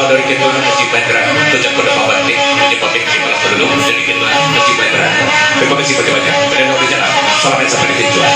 Dari kita Haji Badra, tujuan pada pabrik, di pabrik di Malang Belum, dari kita Haji Badra. Terima kasih banyak-banyak. Dan mau bicara, salam yang sampai tujuan.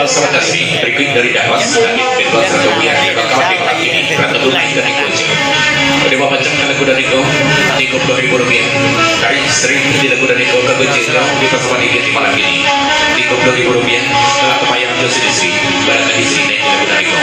Selamat datang berikut dari Dawas Langit Bedwas Ratowi yang bakal dimakan ini Ratu Tunai dari Kunci. Pada bapak cakap lagu dari Go di Rp20.000 dari Sri di lagu dari Go ke Kunci di pertemuan ini di malam ini di Rp20.000 setelah kebayang Josi Sri barangkali di sini di lagu dari Go.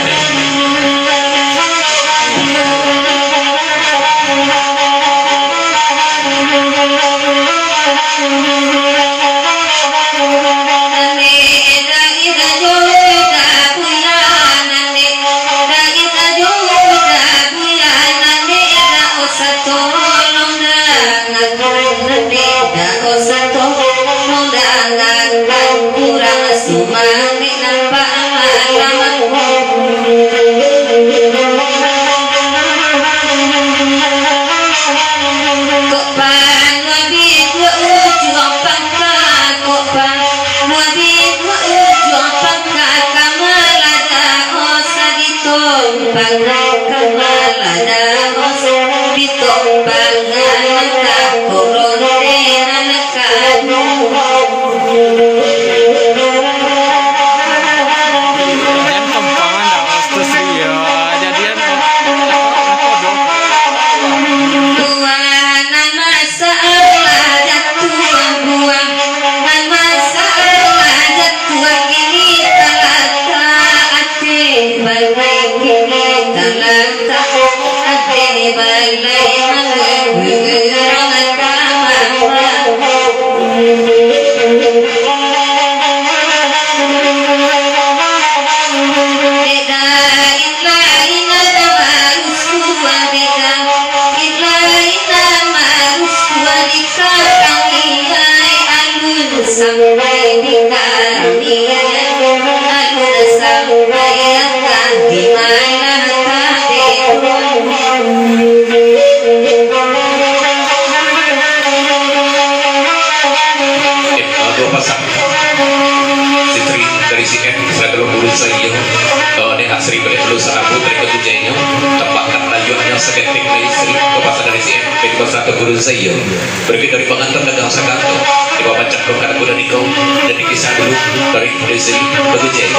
Berikut dari pengantar dagang Sakanto di bawah cakro karena kuda nikau dan dikisah dulu dari Desi Bagujaya.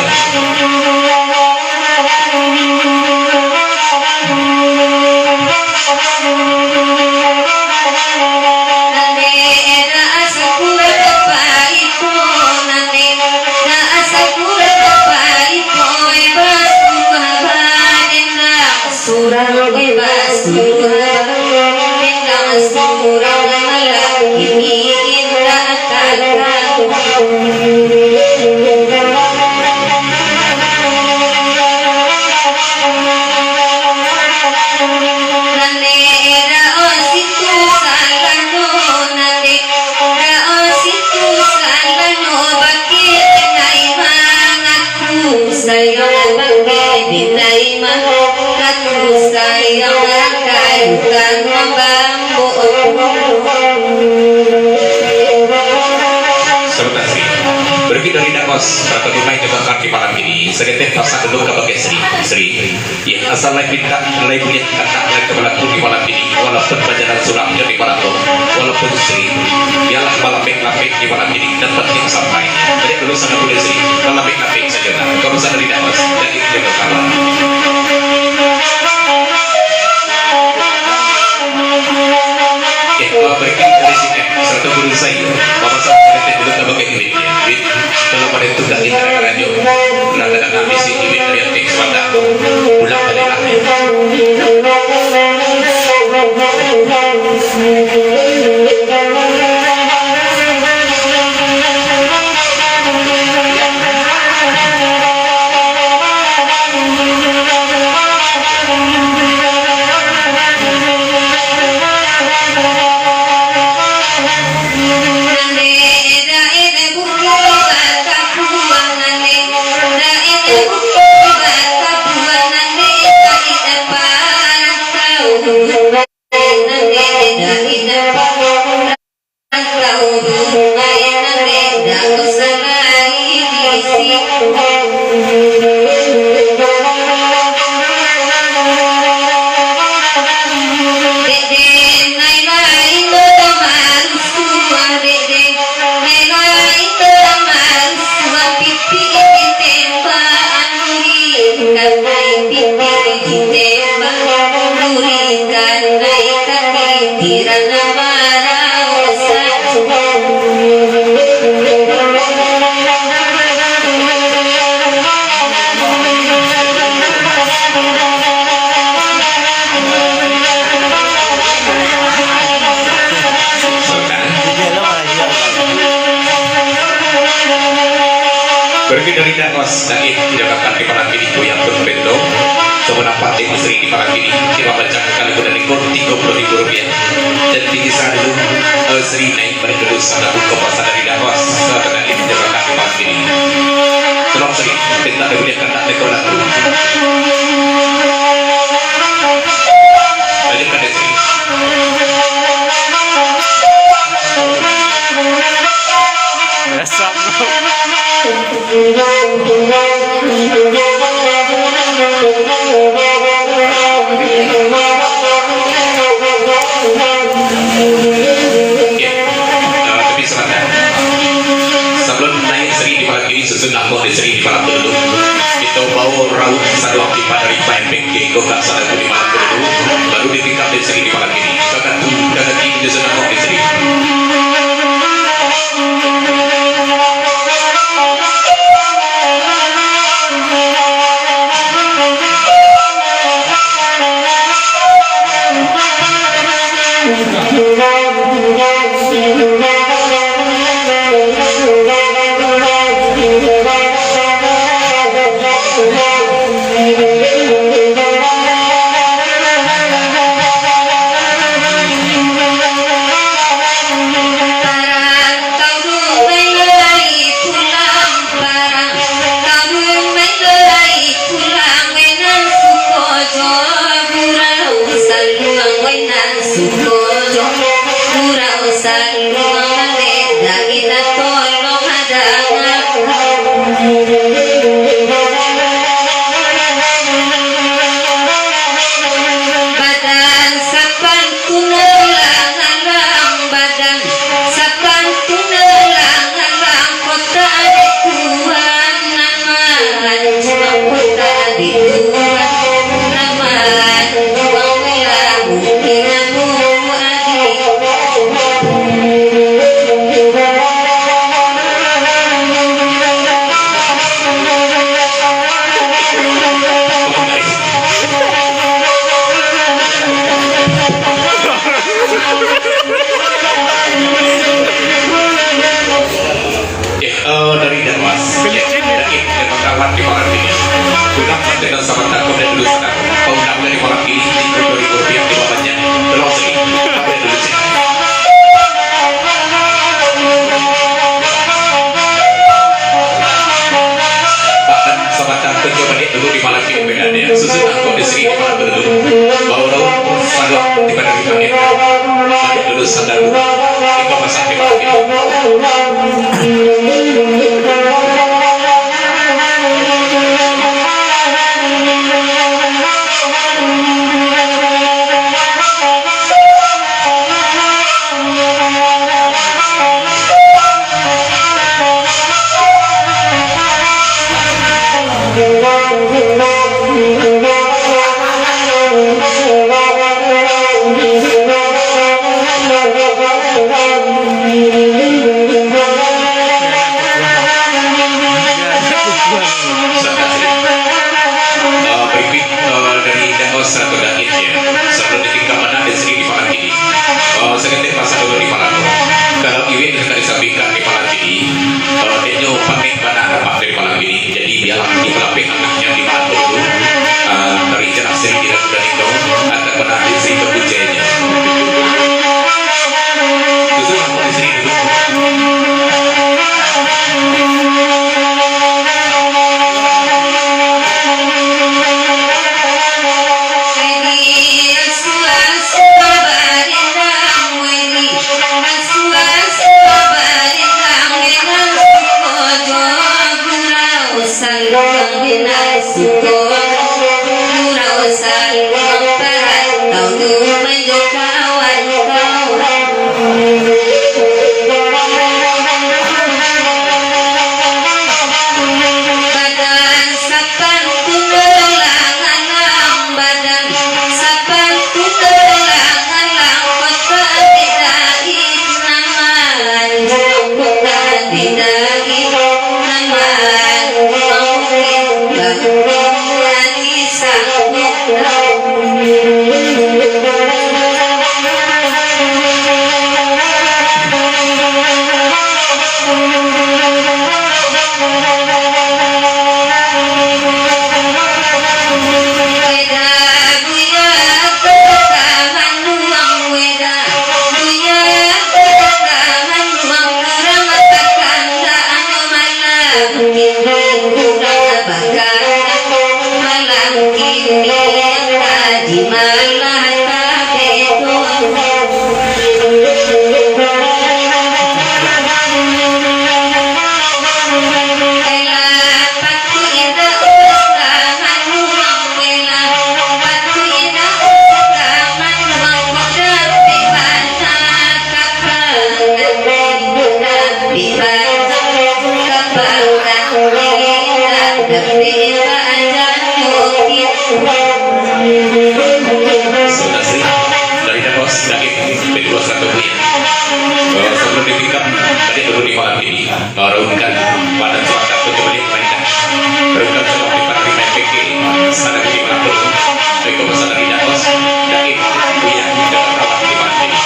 Berikut dari Dakos Ratu Tunai juga di malam ini sedetik pasang dulu ke bagian Sri yang asal lagi tak mulai punya kata lagi kebelaku di malam ini walaupun pelajaran sulamnya di malam walaupun Sri ialah malapik-lapik di malam ini dan penting sampai jadi dulu sangat boleh Sri malapik-lapik saja kalau sana dari Dakos dan itu juga kalah. berikan dari sini serta guru saya bapak saya dulu tak pakai duit kalau pada itu gak kita radio berada dan habis ini duit dari teks pada pulang balik lagi pergi dari danos dan tidak akan diparangi di yang berbeda sebenarnya Fatih Musri diparangi di baca kali dan ikut 30.000 rupiah dan tinggi sana dulu Sri naik balik dulu sana buka pasar dari danos setelah ini tidak akan diparangi tolong Sri minta diberikan tak dekor aku lanjutkan dari Sri tapi sebentar sebelum naik Sri di malam ini sesudah mau Sri di malam dulu kita bawa raut satu aktif dari pempek ke gak sadar di malam dulu baru ditingkat di Sri di malam ini kakak tuh kakak ini sesudah mau Sri dari Damas kawan di malam ini sudah dengan sama takut dan dulu sedang undang dari malam ini 30.000 rupiah di bawahnya tolong Sri sampai dulu sih bahkan sama takut coba lihat dulu di malam ini bedanya sesudah kau di Sri di malam dulu bawa raut sadar di pada di balik dulu sadar di bawah sampai malam ini Raungkan badan suaka penyembelih mainkan Raungkan sebab di patri main PK sadar di mana perlu Eko sadar di datos Daik Buya dan kawan di mana ini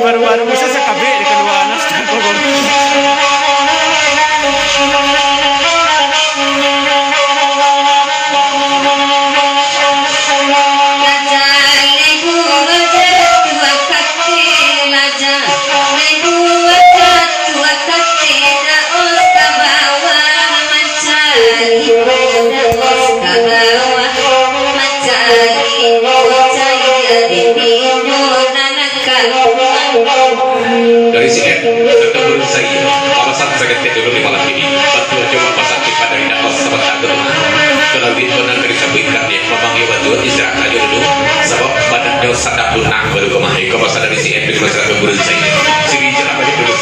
baru-baru musa sa kabe di kaluanas Thank you. lebih benar dari sabingkan yang memang ya batu istirahat aja dulu sebab badannya sadap lunak baru kemahin kau pasal dari si epic masalah keburuan saya sini jenak aja dulu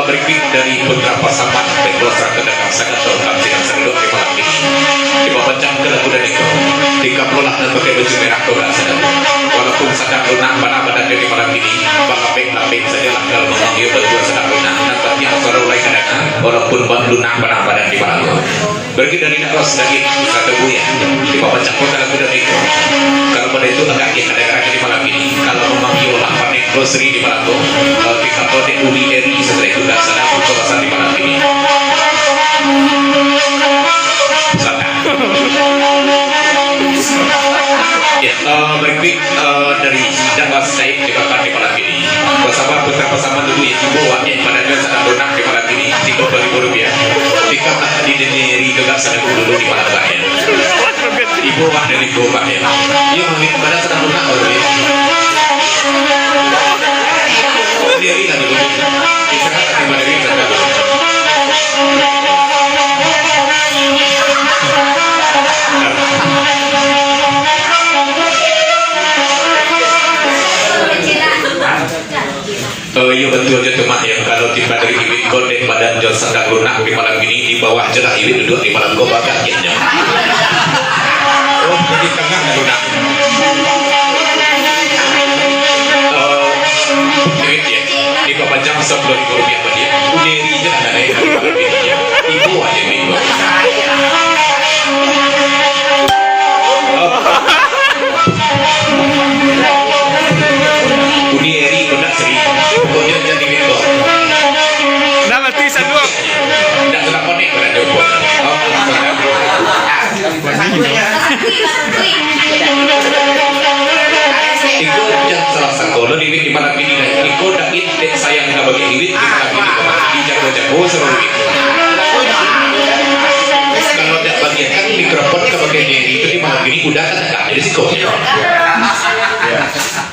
berikut dari beberapa sahabat berkeluarga kedatangan sangat dalam sidang sendok di malam ini di bawah jam ke-6 dan itu tiga pola dan pakai baju merah kau tak sedang walaupun sedang lunak pada badan di malam ini lapik sajalah kalau memanggil berdua sedang lunak nampak yang suara mulai kedatangan walaupun lunak pada badan di malam berikut dari nakros dari bisa tebu ya di bawah jam ke-6 dan itu kalau pada itu agak yang ada di malam ini kalau memanggil lapan grocery di malam itu tiga pola uni eri setelah itu dan sedang berkuasa di malam ini sana ya berikut dari Jawa Said dibakar di malam ini bersama bersama dulu yang dibawa yang pada dia sedang lunak di malam ini Rp30.000 jika tak didenderi juga sedang dulu di malam lain dibawa dari bawah ya ia memiliki pada sedang lunak baru ya sendiri lah dulu istirahat di malam ini sedang iya betul aja teman yang kalau tiba dari iwit kode badan jauh sedang lunak di malam ini di bawah jelah iwit duduk di malam gobak kakinya oh di tengah lunak iwit ya di bawah jam Rp10.000 apa dia uderi aja ada naik di malam ini ya ibu aja minggu Uni Eri benar seri pokoknya jadi gitu Nak mati saluang. tidak sudah konek pada jauh Iko yang salah sekolah di malam ini Iko dakit dek sayang nggak bagi duit di malam ini di jago-jago seru kalau tidak bagian mikrofon ke bagian diri itu di malam ini udah kan nggak ada sikonya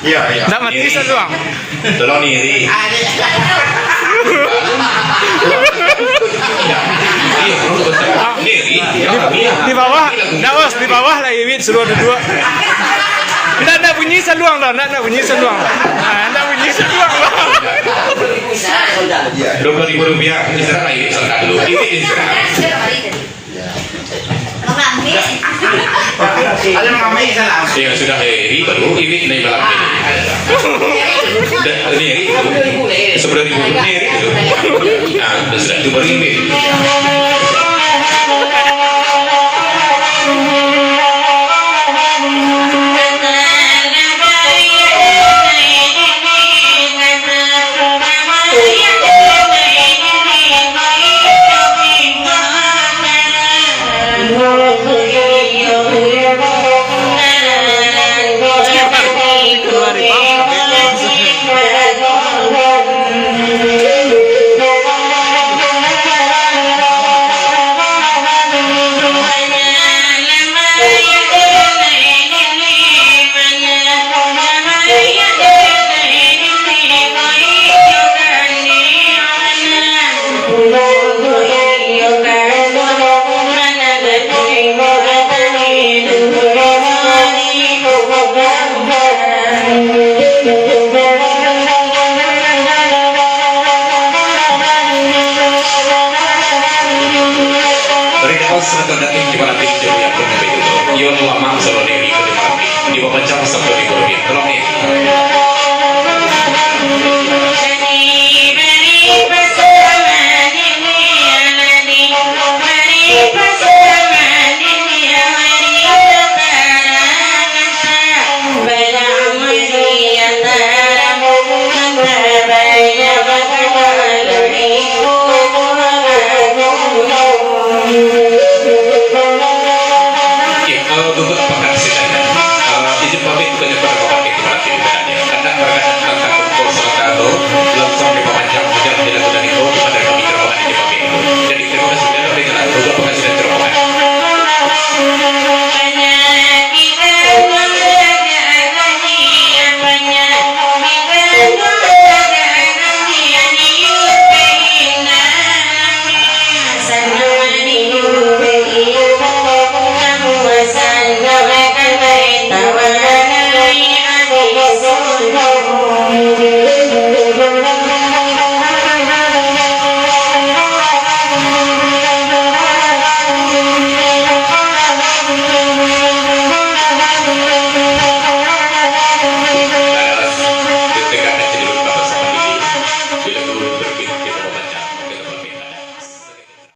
iya Nak mati saluang. tolong Niri Di bawah, nak bos di bawah lah iwit seluar dua. Nak bunyi saluang lah, nak bunyi saluang. Nak bunyi saluang lah. Rp20.000 istirahat lagi istirahat dulu ini istirahat ada mengambil salah. ya sudah Eri baru ini naik malam ini dan ini Eri sebelum ini Eri itu nah sudah itu baru ini Tapos dating di malam ini jauh yang berbeda itu. Yon lama selalu di malam ini. Di bawah jam 1.000 rupiah. Tolong nih.